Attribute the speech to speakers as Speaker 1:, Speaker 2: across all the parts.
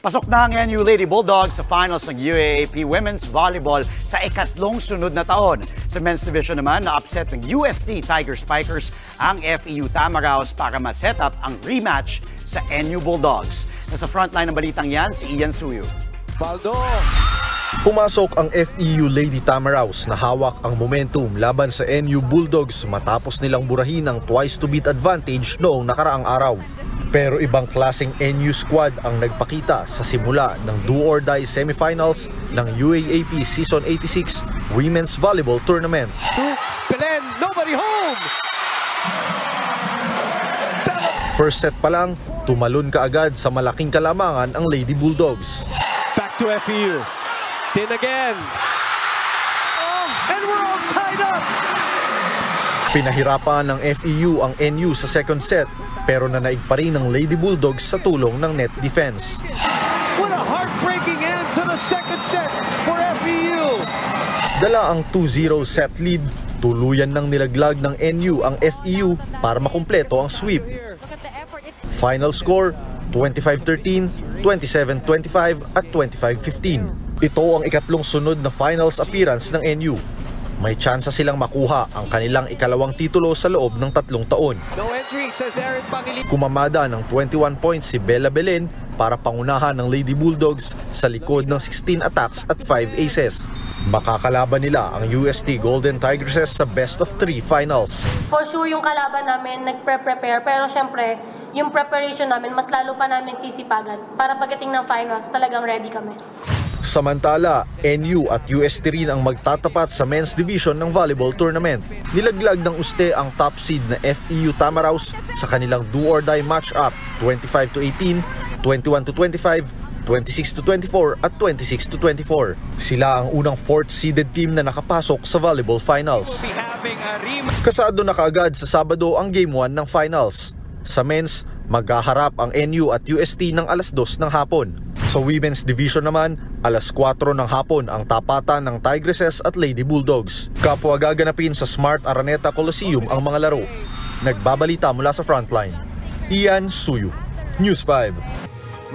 Speaker 1: Pasok na ang NU Lady Bulldogs sa finals ng UAAP Women's Volleyball sa ikatlong sunod na taon. Sa men's division naman, na-upset ng UST Tiger Spikers ang FEU Tamaraos para ma-set up ang rematch sa NU Bulldogs. Nasa frontline ng balitang yan, si Ian Suyo.
Speaker 2: Baldo!
Speaker 3: Pumasok ang FEU Lady Tamaraos na hawak ang momentum laban sa NU Bulldogs matapos nilang burahin ang twice-to-beat advantage noong nakaraang araw. Pero ibang klaseng NU squad ang nagpakita sa simula ng do-or-die semifinals ng UAAP Season 86 Women's Volleyball Tournament.
Speaker 2: Belen, nobody home!
Speaker 3: First set pa lang, tumalon kaagad sa malaking kalamangan ang Lady Bulldogs.
Speaker 2: Back to FEU. Din again. And we're all tied up.
Speaker 3: Pinahirapan ng FEU ang NU sa second set pero nanaig pa rin ng Lady Bulldogs sa tulong ng net defense.
Speaker 2: What a heartbreaking end to the second set for FEU.
Speaker 3: Dala ang 2-0 set lead, tuluyan ng nilaglag ng NU ang FEU para makumpleto ang sweep. Final score, 25-13, 27-25 at 25-15. Ito ang ikatlong sunod na finals appearance ng NU. May tsansa silang makuha ang kanilang ikalawang titulo sa loob ng 3 taon.
Speaker 2: No entry, says Aaron Pangilinan.
Speaker 3: Kumamada ng 21 points si Bella Belen para pangunahan ng Lady Bulldogs sa likod ng 16 attacks at 5 aces. Makakalaban nila ang UST Golden Tigresses sa best of 3 finals.
Speaker 4: For sure yung kalaban namin nagpre-prepare, pero syempre yung preparation namin mas lalo pa namin sisipagan para pagdating ng finals talagang ready kami.
Speaker 3: Samantala, NU at UST rin ang magtatapat sa men's division ng volleyball tournament. Nilaglag ng uste ang top seed na FEU Tamaraos sa kanilang do-or-die match-up 25-18, 21-25, 26-24 at 26-24. Sila ang unang 4th seeded team na nakapasok sa volleyball finals. Kasado na kaagad sa Sabado ang Game 1 ng finals. Sa men's, maghaharap ang NU at UST ng alas 2 ng hapon. Sa women's division naman, alas 4 ng hapon ang tapatan ng Tigresses at Lady Bulldogs. Kapwa gaganapin sa Smart Araneta Coliseum ang mga laro. Nagbabalita mula sa frontline, Ian Suyo, News 5.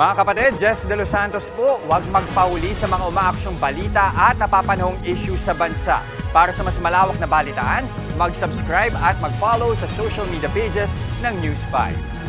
Speaker 5: Mga kapatid, Jess De Los Santos po, huwag magpahuli sa mga umaaksyong balita at napapanahong issue sa bansa. Para sa mas malawak na balitaan, mag-subscribe at mag-follow sa social media pages ng News 5.